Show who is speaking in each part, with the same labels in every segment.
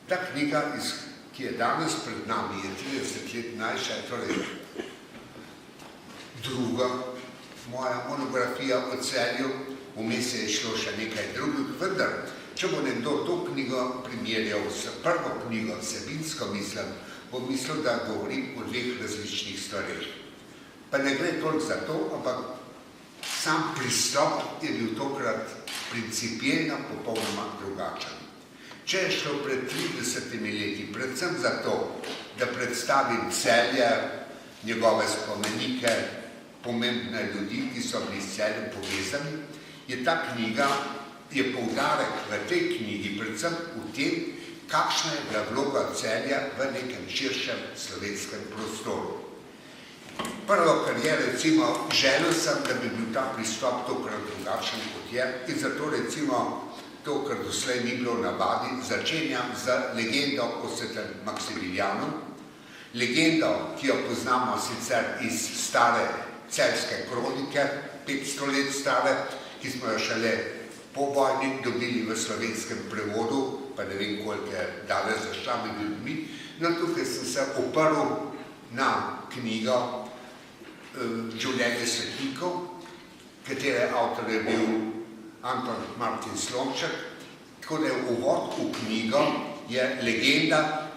Speaker 1: Ta knjiga, ki je danes pred nami, je 30 let mlajša, torej druga moja monografija o Celju, vmes je šlo še nekaj drugih, vendar, če bo nekdo to knjigo primerjal s prvo knjigo, vsebinsko mislim, bo mislil, da govorim o dveh različnih stvareh. Pa ne gre toliko za to, ampak sam pristop je bil tokrat principijelno popolnoma drugačen. Če je šlo pred 30 leti, predvsem zato, da predstavim Celje, njegove spomenike, pomembne ljudi, ki so bili s Celjem povezani, je ta knjiga, je poudarek v tej knjigi, predvsem v tem, kakšna je bila vloga Celja v nekem širšem slovenskem prostoru. Prvo, kar je, recimo, želel sem, da bi bil ta pristop tokrat drugačen kot je, in zato recimo to, kar doslej ni bilo navadi, začenjam z legendo o svetem Maksimilijanu. Legendo, ki jo poznamo sicer iz stare celjske kronike, 500 let stare, ki smo jo šele po vojni dobili v slovenskem prevodu, pa ne vem, koliko je danes zašla med ljudmi. No, tukaj sem se oprl na knjigo Življenje svetnikov, katere avtor je bil Anton Martin Slomšek, tako da je uvod v knjigo je legenda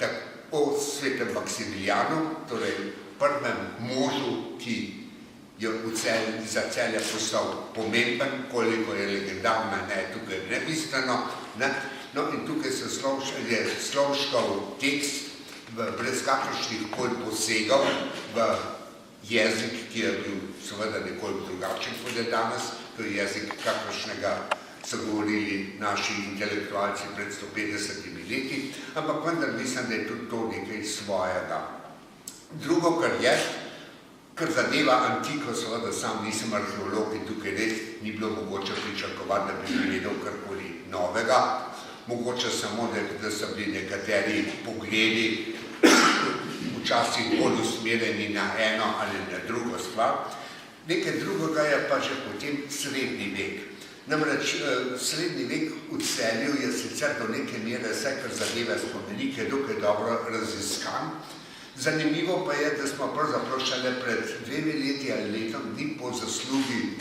Speaker 1: o svetem Maksimilijanu, torej prvem možu, ki je za Celje postal pomemben, koliko je legendarna, ne, tukaj je nebistveno. No in tukaj je Slomškov tekst brez kakršnih koli posegov v jezik, ki je bil seveda nekoliko drugačen kot je danes, to je jezik, kakršnega so govorili naši intelektualci pred 150 leti, ampak vendar mislim, da je tudi to nekaj svojega. Drugo, kar je, kar zadeva antiko, seveda sam nisem arheolog in tukaj res ni bilo mogoče pričakovati, da bi vedel karkoli novega, mogoče samo, da so bili nekateri pogledi včasih bolj usmerjeni na eno ali na drugo stvar. Nekaj drugega je pa že potem srednji vek. Namreč srednji vek v Celju je sicer do neke mere vse, kar zadeva spomenike, dokaj dobro raziskan. Zanimivo pa je, da smo pravzaprav šele pred 2 leti ali letom dni po zaslugi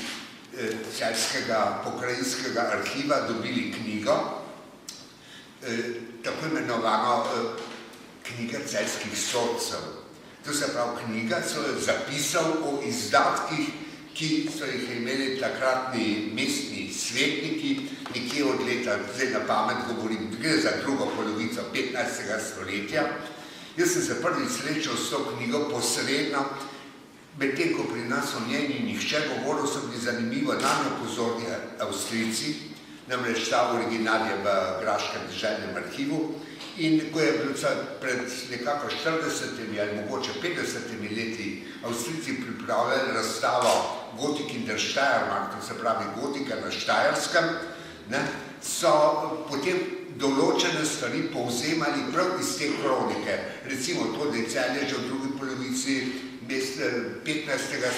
Speaker 1: celjskega pokrajinskega arhiva dobili knjigo, tako imenovano knjiga celjskih sodcev. To se pravi, knjiga so zapisal o izdatkih, ki so jih imeli takratni mestni svetniki, nekje od leta, zdaj na pamet govorim, gre za drugo polovico 15. stoletja. Jaz sem se prvič srečal s to knjigo posredno, medtem ko pri nas o njej ni nihče govoril, so bili zanimivo nanjo pozorni Avstrijci, namreč ta original je v Graškem deželnem arhivu. In ko je bil pred nekako 40 ali mogoče 50 leti Avstrijci pripravljali razstavo Gotik in der Steiermark, to se pravi gotika na Štajerskem, so potem določene stvari povzemali prav iz te kronike. Recimo to, da je Celje že v drugi polovici 15.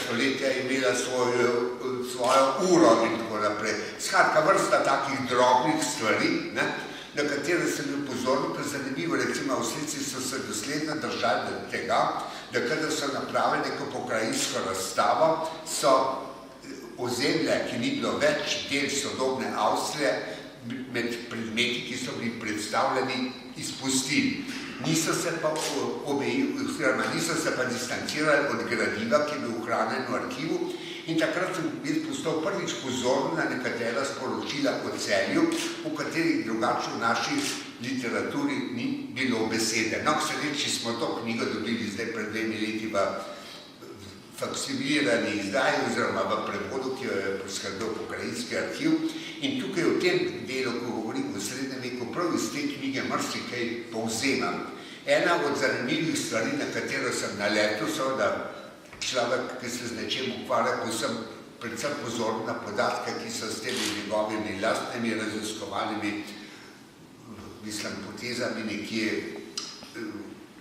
Speaker 1: stoletja imela svojo uro in tako naprej. Skratka, vrsta takih drobnih stvari, na katere sem bil pozoril, pa zanimivo, recimo Avstrijci so se dosledno držali tega, da kadar so napravili neko pokrajinsko razstavo, so ozemlje, ki ni bilo več del sodobne Avstrije, med predmeti, ki so bili predstavljeni, izpustili. Niso se pa distancirali od gradiva, ki je bil ohranjen v arhivu, in takrat sem postal prvič pozoren na nekatera sporočila o Celju, v katerih drugače v naši literaturi ni bilo besede. No, k sreči smo to knjigo dobili zdaj pred 2 leti v faksimilirani izdaji oziroma v prevodu, ki jo je poskrbel pokrajinski arhiv. In tukaj v tem delu, ko govorim o srednjem veku, prav iz te knjige marsikaj povzemam. Ena od zanimivih stvari, na katero sem naletel, seveda človek, ki se z nečem ukvarja, ko sem predvsem pozoren na podatke, ki so s temi njegovimi lastnimi raziskovalnimi potezami nekje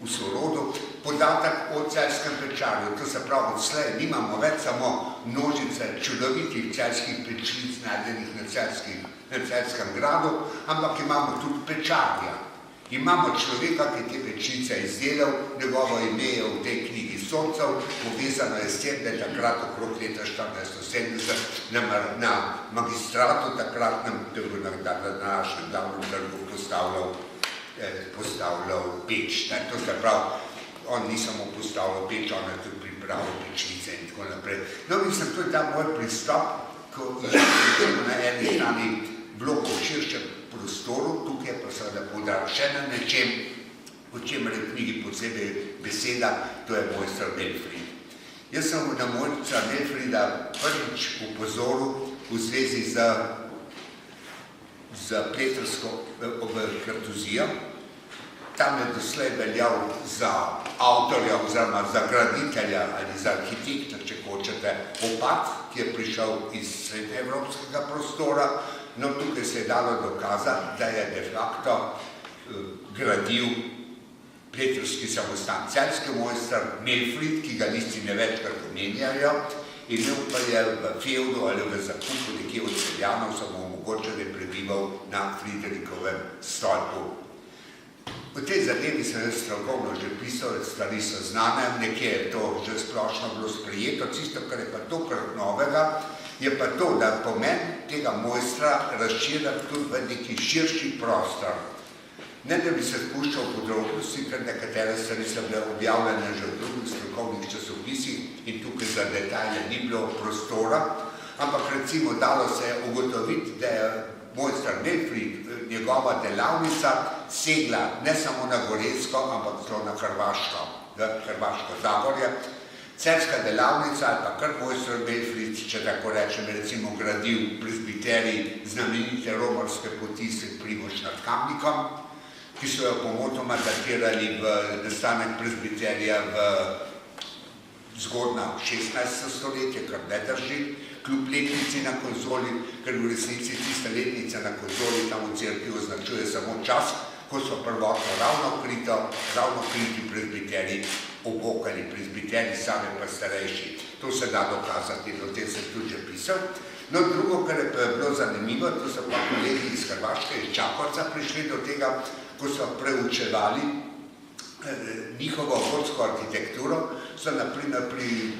Speaker 1: v sorodu, podatek o celjskem pečarju. To se pravi, odslej nimamo več samo množice čudovitih celjskih pečlic najdenih na Celjskem gradu, ampak imamo tudi pečarja. Imamo človeka, ki je te pečice izdelal, njegovo ime je v tej knjigi Soncev, povezano je s tem, da je takrat okrog leta 1470 na magistratu takratnem, to je bil na današnjem glavnem trgu postavljal peč. To se pravi, on ni samo postavljal peč, on je tudi pripravil pečice in tako naprej. No, mislim, to je ta moj pristop, ko je na eni strani blok v širšem prostoru, tukaj pa seveda poudarjam še na nečem, o čemer je v knjigi posebej beseda, to je mojster Melfried. Jaz sem na mojstra Melfrieda prvič upozoril v zvezi z pletrsko kartuzijo. Tam je doslej veljal za avtorja oziroma za graditelja ali za arhitekta, če hočete, Opat, ki je prišel iz srednjeevropskega prostora. No, tukaj se je dalo dokazati, da je de facto gradil pletrski samostan. Celjski mojster Melfried, ki ga listi ne večkrat omenjajo, in pa je v fevdu ali v zakupu nekje od Celjanov samo omogočil, da je prebival na Friderikovem stolpu. V tej zadevi sem jaz strokovno že pisal, stvari so znane, nekje je to že splošno bilo sprejeto, tisto, kar je pa tokrat novega, je pa to, da pomen tega mojstra razširja tudi v neki širši prostor. Ne da bi se spuščal v podrobnosti, ker nekatere stvari so bile objavljene že v drugih strokovnih časopisih in tukaj za detajle ni bilo prostora, ampak recimo dalo se je ugotoviti, da je mojster Melfried, njegova delavnica, segla ne samo na Gorenjsko, ampak celo na Hrvaško Zagorje. Celjska delavnica ali pa kar mojster Melfried, če tako rečem, recimo gradil prezbiterij znamenite romarske poti s Primož nad Kamnikom, ki so jo pomotoma datirali v nastanek prezbiterija v zgodnja 16. stoletje, kar ne drži, kljub letnici na konzoli, ker v resnici tista letnica na konzoli tam v cerkvi označuje samo čas, ko so prvotno ravno kriti prezbiteriji obokali, prezbiteriji same pa starejši. To se da dokazati, o tem sem tudi že pisal. No, drugo, kar je bilo zanimivo, to so pa kolegi iz Hrvaške, iz Čakovca prišli do tega, ko so preučevali njihovo gotsko arhitekturo, so naprimer pri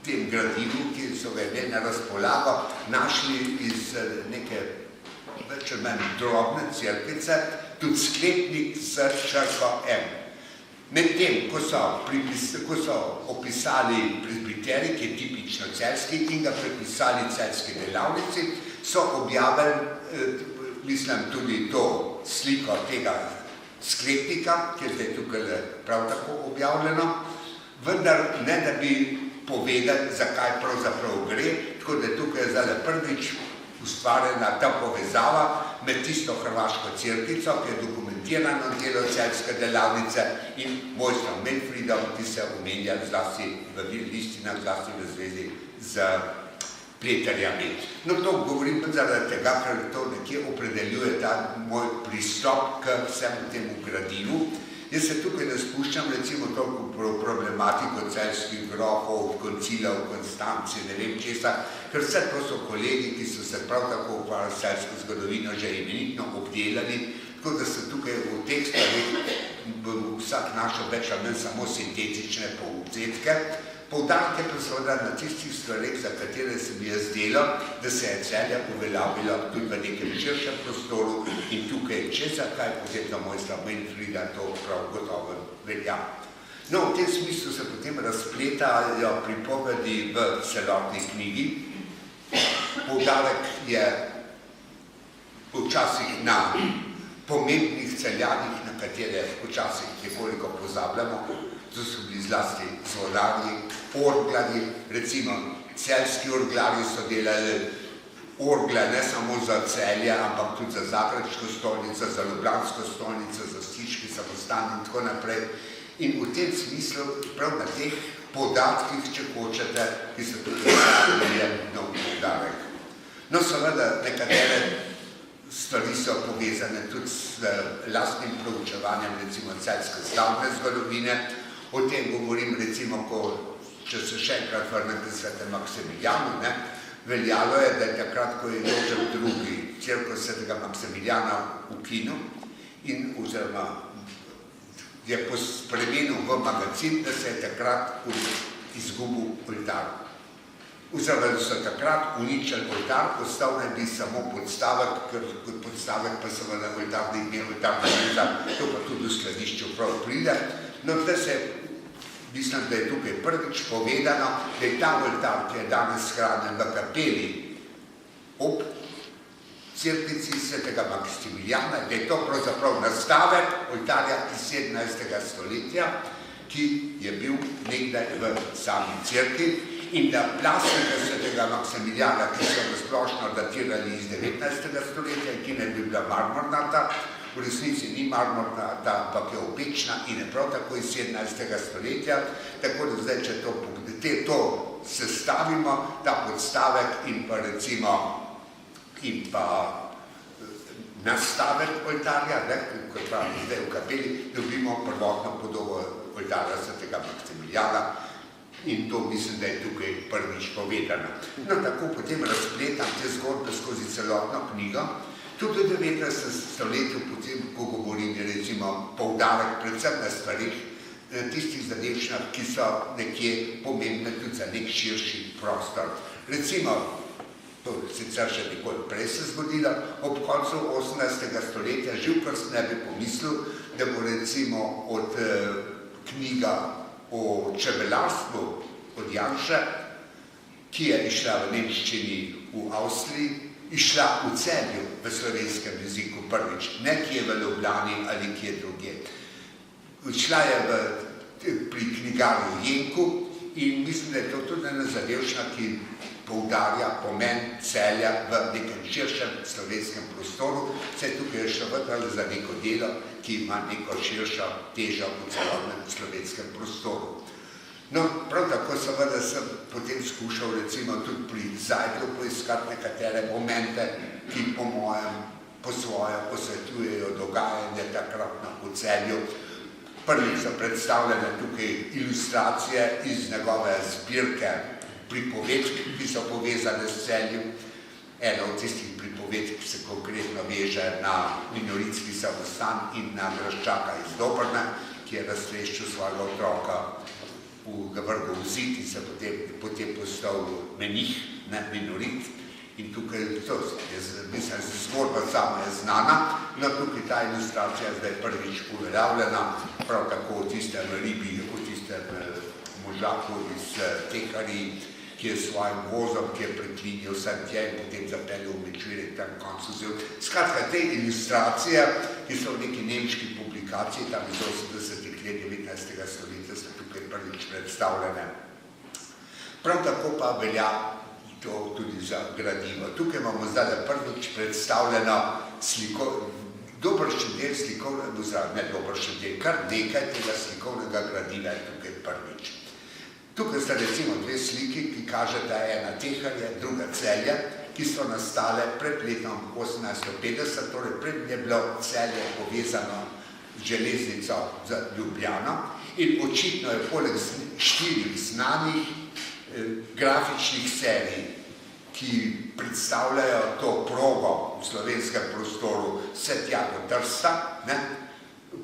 Speaker 1: tem gradivu, ki so ga imeli na razpolago, našli iz neke več ali manj drobne cerkvice tudi sklepnik s črko M. Medtem, ko so opisali prezbiterij, ki je tipično celjski, in ga prepisali celjski delavnici, so objavili, mislim, tudi to sliko tega sklepnika, ki je zdaj tukaj prav tako objavljeno, vendar ne da bi povedali, zakaj pravzaprav gre, tako da tukaj je zdaj prvič ustvarjena ta povezava med tisto hrvaško cerkvico, ki je dokumentirano delo celjske delavnice, in mojstrom Melfriedom, ki se omenja zlasti v listinah, zlasti v zvezi z pleterjami. No, to govorim zaradi tega, ker to nekje opredeljuje ta moj pristop k vsemu temu gradivu. Jaz se tukaj ne spuščam recimo toliko problematiko celjskih grofov, koncilov, Konstanci, ne vem česa, ker vse to so kolegi, ki so se prav tako ukvarjali s celjsko zgodovino že imenitno obdelali, tako da se tukaj v teh stvareh vsak našel več ali manj samo sintetične povzetke. Poudarke pa seveda na tistih stvareh, za katere se mi je zdelo, da se je Celje uveljavilo tudi v nekem širšem prostoru in tukaj, če zakaj potem za mojstra Melfrieda, to prav gotovo velja. No, v tem smislu se potem razpletajo pripovedi v celotni knjigi. Poudarek je včasih na pomembnih celjanih, na katere včasih nekoliko pozabljamo. To so bili zlasti zvodarji, orglarji, recimo celjski orglarji so delali orgle ne samo za Celje, ampak tudi za Zagrebško stolnico, za Ljubljansko stolnico, za Stiški samostan in tako naprej. In v tem smislu, prav na teh podatkih, če hočete, ki so tukaj je nov poudarek. No, seveda, nekatere stvari so povezane tudi s lastnim proučevanjem, recimo celjske stavbne zgodovine. O tem govorim, recimo, če se še enkrat vrnem k svetem Maksimiljanu, veljalo je, da je takrat, ko je Jožef II. Cerkev svetega Maksimiljana ukinil, in oziroma je spremenil v magazin, da se je takrat izgubil oltar. Oziroma so takrat uničili oltar, ostal naj bi samo podstavek, ker kot podstavek pa seveda oltar ni imel, oltar ne gre, to pa tudi v skladišču prav pride. No, da se, mislim, da je tukaj prvič povedano, da je ta oltar, ki je danes shranjen v kapeli ob cerkvici svetega Maksimilijana, da je to pravzaprav nastavek oltarja iz 17. stoletja, ki je bil nekdaj v sami cerkvi in da plastika svetega Maksimilijana, ki so v splošno datirali iz 19. stoletja in ki ne bi bila marmornata, v resnici ni marmornata, ampak je opečna in je prav tako iz 17. stoletja, tako da zdaj, če to sestavimo, ta podstavek in pa recimo in pa nastavek oltarja, kot pravim zdaj v kapeli, dobimo prvotno podobo oltarja svetega Maksimilijana in to mislim, da je tukaj prvič povedano. No, tako potem razpletam te zgodbe skozi celotno knjigo, tudi v 19. stoletju, potem, ko govorim, je recimo poudarek predvsem na stvarih, tistih zadevšnjah, ki so nekje pomembne tudi za nek širši prostor. Recimo, to sicer še nikoli prej se zgodilo, ob koncu 18. stoletja Živkrst ne bi pomislil, da bo recimo od knjiga o čebelarstvu od Janše, ki je išla v nemščini v Avstriji, išla v Celju v slovenskem jeziku prvič, ne kje v Ljubljani ali kje drugje. Šla je pri knjigarju Jenku in mislim, da je to tudi ena zadevšnja, ki poudarja pomen Celja v nekem širšem slovenskem prostoru, saj tukaj je šlo vendar za neko delo, ki ima neko širšo težo v celotnem slovenskem prostoru. No, prav tako seveda sem potem skušal recimo tudi pri Zajdlu poiskati nekatere momente, ki po mojem po svoje osvetljujejo dogajanje takratno v Celju. Prvič so predstavljene tukaj ilustracije iz njegove zbirke pripovedk, ki so povezane s Celjem. Ena od tistih pripovedk se konkretno veže na minoritski samostan in na graščaka iz Dobrne, ki je raztreščil svojega otroka ga vrgel v zid in se potem postal menih, ne minorit. In tukaj to, mislim, zgodba sama je znana, no tukaj ta ilustracija zdaj prvič uveljavljena, prav tako v tistem ribi, v tistem možaku iz Teharij, ki je svojim vozom, ki je preklinil sem tja in potem zapeljal v Mečvirek tam koncu zel. Skratka, te ilustracije, ki so v neki nemški publikaciji, tam iz 80. let 19. stoletja, so tukaj prvič predstavljene. Prav tako pa velja to tudi za gradivo. Tukaj imamo zdaj prvič predstavljeno dobršen del slikovnega, ne dobršen del, kar nekaj tega slikovnega gradiva je tukaj prvič. Tukaj sta recimo dve sliki, ki kažeta ena Teharje, druga Celje, ki so nastale pred letom 1850, torej pred je bilo Celje povezano z železnico za Ljubljano in očitno je poleg 4 znanih grafičnih serij, ki predstavljajo to progo v slovenskem prostoru vse tja do Trsta.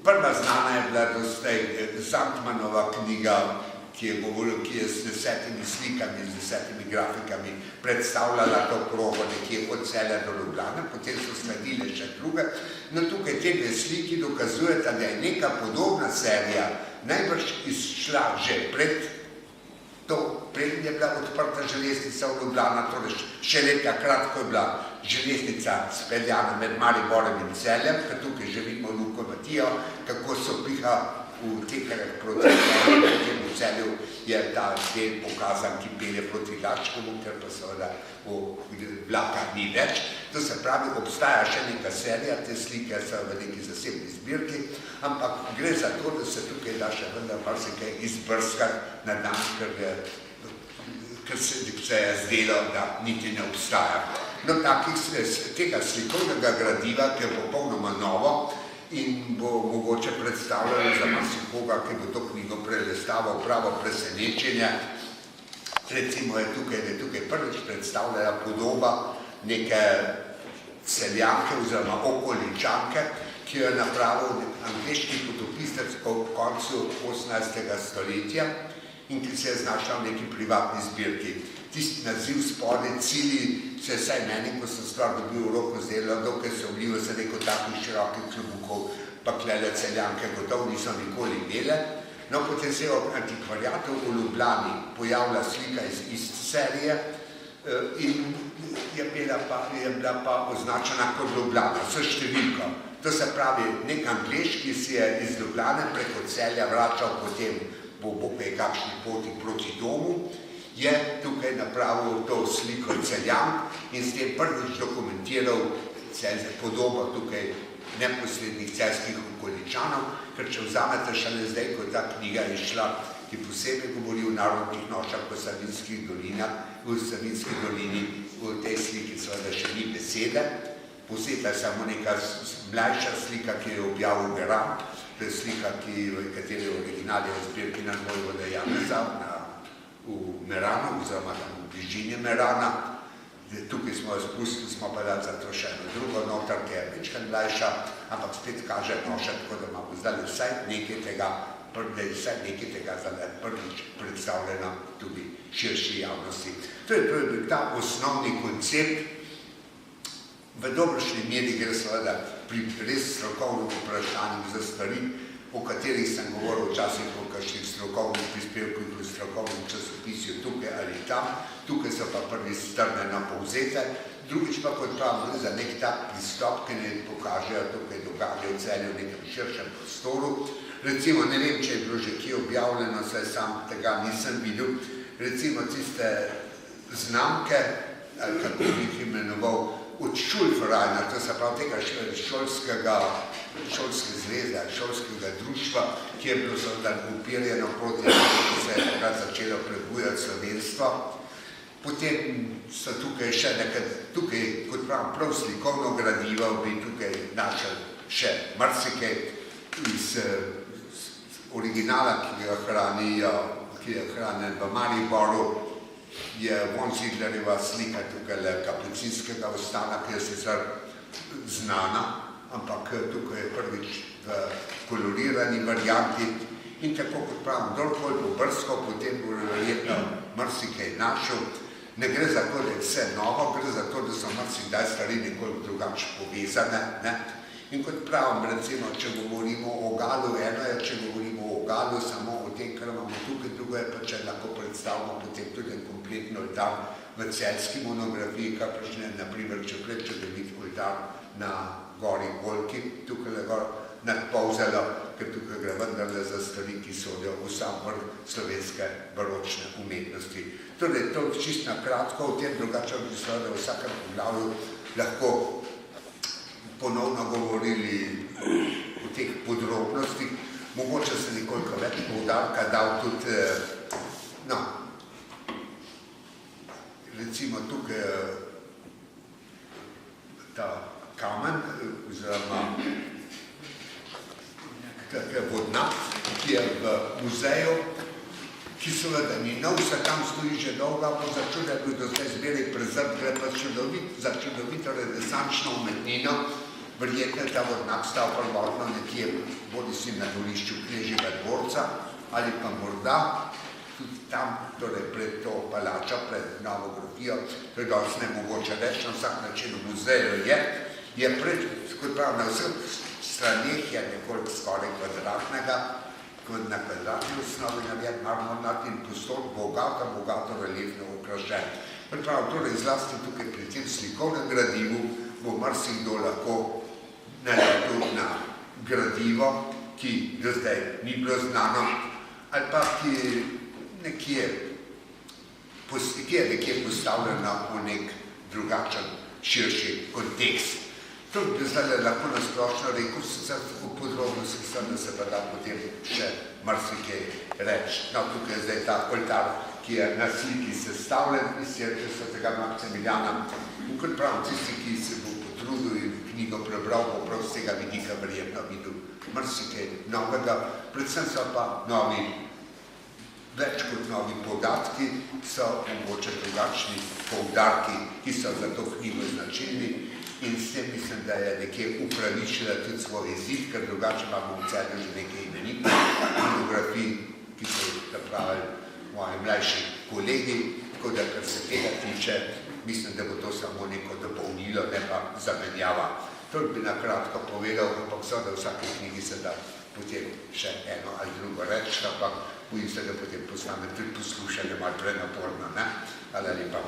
Speaker 1: Prva znana je bila doslej Zantmanova knjiga, ki je s 10 slikami, z 10 grafikami predstavljala to progo nekje od Celja do Ljubljane, potem so sledile še druge. No tukaj te dve sliki dokazujeta, da je neka podobna serija najbrž izšla že preden je bila odprta železnica v Ljubljana, torej še leta takrat, ko je bila železnica speljana med Mariborem in Celjem, ker tukaj že vidimo lokomotijo, kako so piha v Teharjah proti Celju, potem v Celju je ta del pokazan, ki pelje proti Laškovu, ker pa seveda vlaka ni več. To se pravi, obstaja še neka serija, te slike so v neki zasebni zbirki, ampak gre za to, da se tukaj da še vendar marsikaj izbrskati na dan, ker se je zdelo, da niti ne obstaja. No, tega slikovnega gradiva, ki je popolnoma novo in bo mogoče predstavljalo za marsikoga, ki bo to knjigo prelestavil pravo presenečenje. Recimo je tukaj prvič predstavljala podoba neke Celjanke oziroma okoličanke, ki jo je napravil angleški potopisec ob koncu 18. stoletja in ki se je znašla v neki privatni zbirki. Tisti naziv spodaj cilji se je vsaj meni, ko sem stvar dobil v roko zdelo, dokaj se obljivo se rekel takih širokih klobukov, pa klele Celjanke gotovo niso nikoli imele. No, potem se je ob antikvariatu v Ljubljani pojavila slika iz serije in je bila pa označena kot Ljubljana, s številko. To se pravi, nek Anglež, ki si je iz Ljubljane preko Celja vračal potem po kakšni poti proti domu, je tukaj napravil to sliko Celjank in s tem prvič dokumentiral podobo tukaj neposrednih celjskih okoličanov, ker če vzamete šele zdaj, ko ta knjiga je šla, ki posebej govori o narodnih nošah po Savinjskih dolinah, v Savinjski dolini, v tej sliki seveda še ni besede, posebej samo neka mlajša slika, ki je objavil Meran, to je slika, katere original je v zbirki na Vojvode Janeza v Meranu, oziroma tam v bližini Merana. Tukaj smo jo spustili, smo pa dali za to še eno drugo noter, ki je večkrat mlajša, ampak spet kaže noša, tako da imamo zdaj vsaj nekaj tega zdaj prvič predstavljeno tudi širši javnosti. To je bil ta osnovni koncept. V dobršni meri gre seveda pri res strokovnih vprašanjih za stvari, o katerih sem govoril včasih o kakšnih strokovnih prispevkih v strokovnem časopisju tukaj ali tam. Tukaj so pa prvi strnjeno povzete, drugič pa kot pravim za nek tak pristop, ki ne pokažejo tukaj dogajanje v Celju v nekem širšem prostoru. Recimo, ne vem, če je bilo že kje objavljeno, saj sam tega nisem videl, recimo tiste znamke, ali kako bi jih imenoval, od Schulvereina, to se pravi tega šolske zveze, šolskega društva, ki je bilo seveda upirjeno proti temu, ko se je takrat začelo prebujati slovenstvo. Potem so tukaj še nekaj, kot pravim, prav slikovno gradivo, bi tukaj našel še marsikaj iz originala, ki je hranjen v Mariboru, je von Zieglerjeva slika tukaj kapucinskega ostana, ki je sicer znana, ampak tukaj je prvič v kolorirani varianti in tako kot pravim, kdorkoli bo brskal, potem bo verjetno marsikaj našel. Ne gre za to, da je vse novo, gre za to, da so marsikdaj stvari nekoliko drugače povezane. In kot pravim, recimo, če govorimo o Galu, eno je, če govorimo o Galu, samo o tem, kar imamo tukaj, drugo je pa, če lahko predstavimo potem tudi kompletno oltar v celjski monografiji, kar počne, naprimer, če vidite oltar na gori Golki, tukaj gor nad Polzelo, ker tukaj gre vendarle za stvari, ki sodijo v sam vrh slovenske baročne umetnosti. Torej, to čisto na kratko, o tem drugače bi seveda v vsakem poglavju lahko ponovno govorili o teh podrobnostih, mogoče se nekoliko več poudarka dal tudi, no, recimo tukaj ta kamen, oziroma vodnat, ki je v muzeju, ki seveda ni nov, se tam stoji že dolgo, ampak začuda je bil do zdaj zbiraj prezrt, gre pa za čudovito renesančno umetnino. Verjetno je ta vodnat stal prvotno nekje, bodi si na dvorišču Knežjega dvorca, ali pa morda tudi tam, torej pred to palačo, pred novo grofijo, to je dosti nemogoče reči, na vsak način v muzeju je pred, kot prav, na vseh straneh je nekoliko skoraj kvadratnega, na kvadratni osnovi narejen marmornat in prostor bogato reliefno okrašen. Prav, torej zlasti tukaj pri tem slikovnem gradivu bo marsikdo lahko naletel na gradivo, ki do zdaj ni bilo znano, ali pa ki je nekje postavljeno v nek drugačen, širši kontekst. To bi zdaj lahko nasplošno rekel, sicer tako podrobno se pa da potem še marsikaj reči. No, tukaj je zdaj ta oltar, ki je na sliki sestavljen iz svetega Maksimiljana. In kot pravim, tisti, ki se bo potrudil in knjigo prebral, bo prav z tega vidika verjetno videl marsikaj novega, predvsem so pa novi, več kot novi podatki, so mogoče drugačni poudarki, ki so za to knjigo značilni. in s tem mislim, da je nekje upravičila tudi svoj izid, ker drugače imamo v Celju že nekaj imenitnih monografij, ki so jih napravili moji mlajši kolegi, tako da, kar se tega tiče, mislim, da bo to samo neko dopolnilo, ne pa zamenjava. To bi na kratko povedal, ampak seveda v vsaki knjigi se da potem še eno ali drugo reči, ampak bojim se, da potem postane tudi poslušanje malo prenaporno, ne? Hvala lepa.